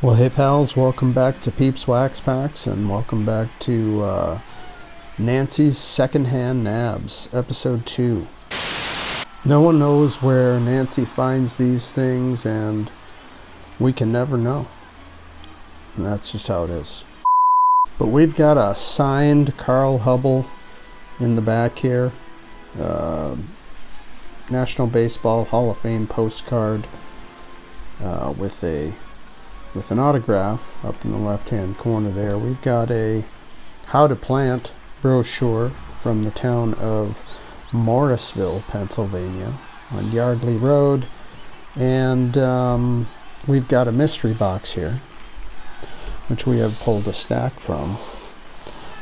Well, hey pals, welcome back to Peeps Wax Packs, and welcome back to Nancy's Secondhand Nabs, Episode 2. No one knows where Nancy finds these things, and we can never know. And that's just how it is. But we've got a signed Carl Hubble in the back here. National Baseball Hall of Fame postcard with an autograph up in the left-hand corner there. We've got a How to Plant brochure from the town of Morrisville, Pennsylvania, on Yardley Road. And we've got a mystery box here, which we have pulled a stack from.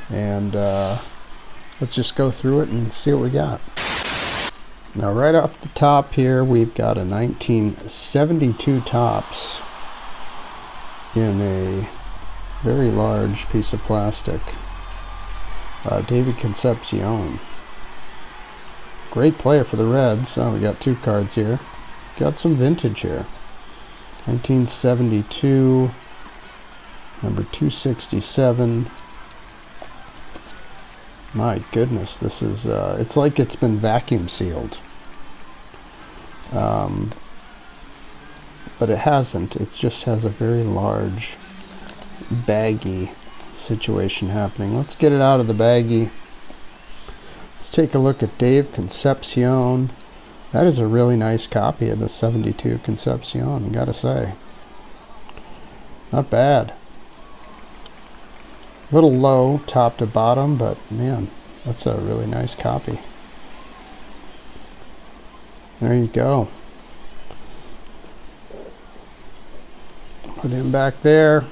And let's just go through it and see what we got. Now, right off the top here, we've got a 1972 Topps in a very large piece of plastic. David Concepcion. Great player for the Reds. We got two cards here. Got some vintage here. 1972, number 267. My goodness, this is, it's like it's been vacuum sealed. But it hasn't. It just has a very large baggy situation happening. Let's get it out of the baggie. Let's take a look at Dave Concepcion. That is a really nice copy of the 72 Concepcion, I gotta say. Not bad. A little low top to bottom, but man, that's a really nice copy. There you go. Put him back there.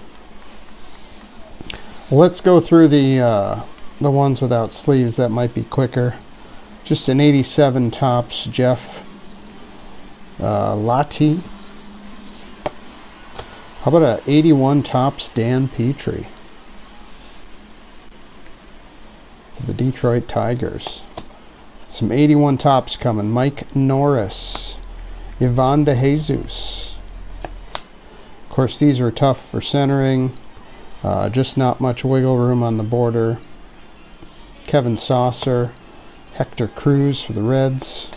Let's go through the ones without sleeves. That might be quicker. Just an 87 Topps Jeff Lottie. How about a 81 Topps Dan Petrie for the Detroit Tigers. Some 81 Topps coming. Mike Norris, Ivan DeJesus. Of course, these are tough for centering. Just not much wiggle room on the border. Kevin Saucer, Hector Cruz for the Reds.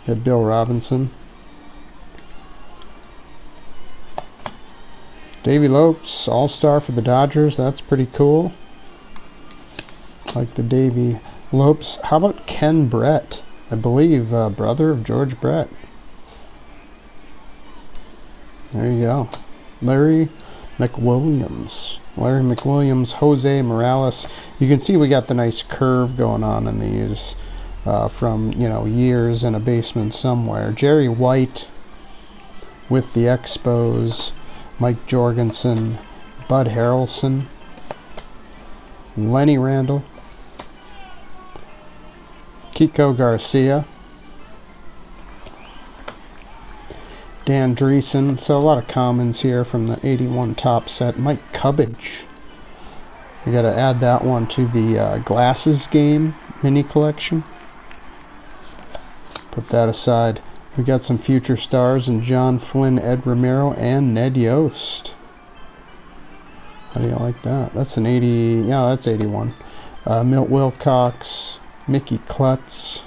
Had Bill Robinson. Davey Lopes, All-Star for the Dodgers. That's pretty cool. Like the Davey Lopes. How about Ken Brett? I believe brother of George Brett. There you go. Larry McWilliams. Larry McWilliams, Jose Morales. You can see we got the nice curve going on in these from, years in a basement somewhere. Jerry White with the Expos. Mike Jorgensen, Bud Harrelson, Lenny Randall, Kiko Garcia, Dan Dreesen. So a lot of commons here from the 81 Topps set. Mike Cubbage. We got to add that one to the Glasses Game mini collection. Put that aside. We got some future stars in John Flynn, Ed Romero, and Ned Yost. How do you like that? That's an 80. Yeah, that's 81. Milt Wilcox, Mickey Klutz.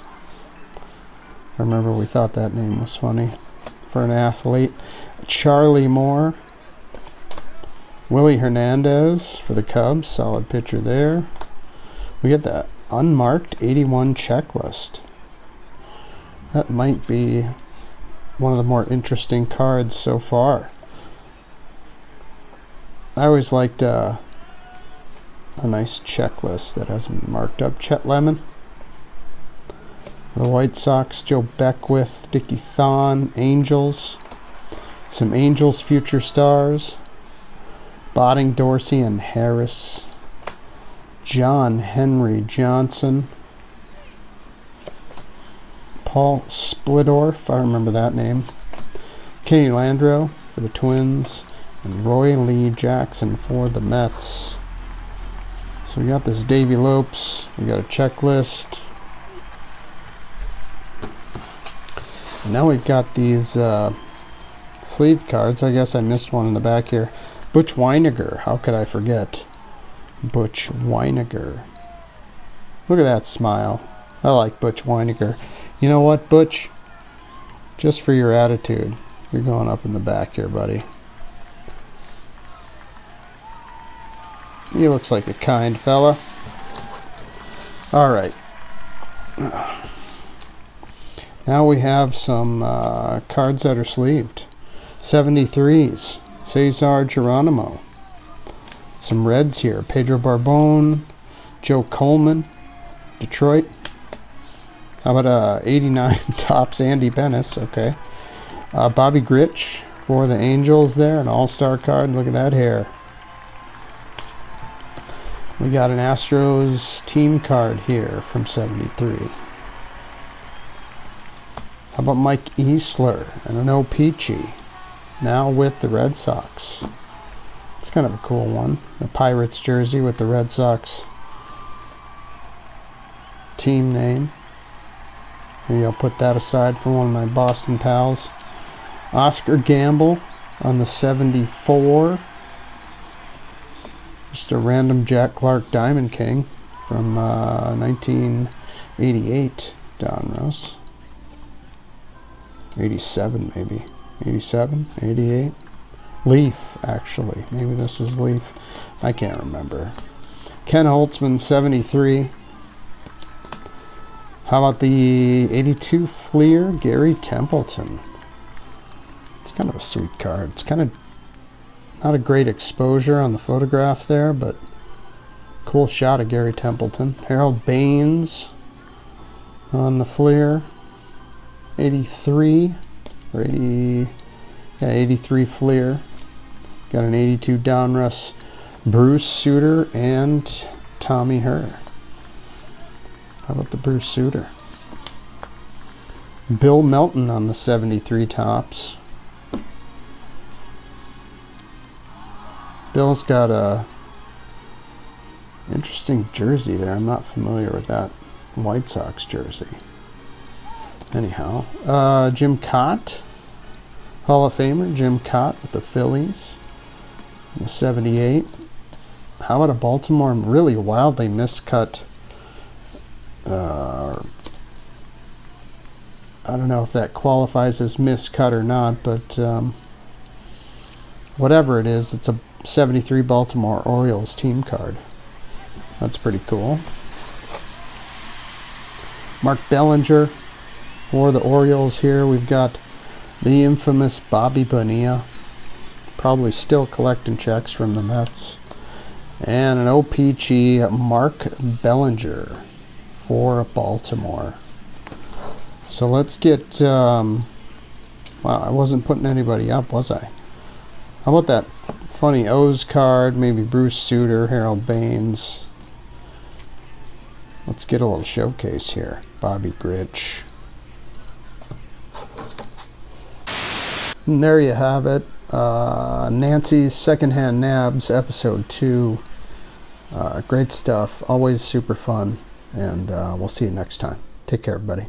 I remember we thought that name was funny for an athlete. Charlie Moore, Willie Hernandez for the Cubs, solid pitcher there. We get the unmarked 81 checklist. That might be one of the more interesting cards so far. I always liked a nice checklist that hasn't been marked up. Chet Lemon, the White Sox, Joe Beckwith, Dickie Thon, Angels, some Angels future stars, Botting, Dorsey, and Harris, John Henry Johnson, Paul Splittorff, I remember that name, Kenny Landreau for the Twins, and Roy Lee Jackson for the Mets. So we got this Davey Lopes, we got a checklist. And now we've got these sleeve cards. I guess I missed one in the back here. Butch Weiniger. How could I forget? Butch Weiniger. Look at that smile. I like Butch Weiniger. You know what, Butch? Just for your attitude, you're going up in the back here, buddy. He looks like a kind fella. All right. Now we have some cards that are sleeved. 73s. Cesar Geronimo. Some reds here. Pedro Barbone. Joe Coleman. Detroit. How about 89 tops? Andy Bennis. Okay. Bobby Grich for the Angels there. An all-star card. Look at that hair. We got an Astros team card here from 73. How about Mike Easler and an O-Peachy, now with the Red Sox. It's kind of a cool one. The Pirates jersey with the Red Sox team name. Maybe I'll put that aside for one of my Boston pals. Oscar Gamble on the 74. Just a random Jack Clark Diamond King from 1988. Donruss. 87 maybe. 87? 88? Leaf, actually. Maybe this was Leaf. I can't remember. Ken Holtzman, 73. How about the 82 Fleer? Gary Templeton. It's kind of a sweet card. It's kind of not a great exposure on the photograph there, but cool shot of Gary Templeton. Harold Baines on the Fleer. 83 or 80, yeah, 83 Fleer. Got an 82 Donruss Bruce Sutter and Tommy Herr. How about the Bruce Sutter? Bill Melton on the 73 tops. Bill's got a interesting jersey there. I'm not familiar with that White Sox jersey. Anyhow, Jim Cott, Hall of Famer Jim Cott with the Phillies, the 78. How about a Baltimore really wildly miscut? I don't know if that qualifies as miscut or not, but whatever it is, it's a 73 Baltimore Orioles team card. That's pretty cool. Mark Bellinger. For the Orioles here, we've got the infamous Bobby Bonilla. Probably still collecting checks from the Mets. And an OPG Mark Bellinger for Baltimore. So let's get... wow, I wasn't putting anybody up, was I? How about that funny O's card? Maybe Bruce Sutter, Harold Baines. Let's get a little showcase here. Bobby Grich. And there you have it. Nancy's Secondhand Nabs, episode 2. Great stuff. Always super fun. And we'll see you next time. Take care, everybody.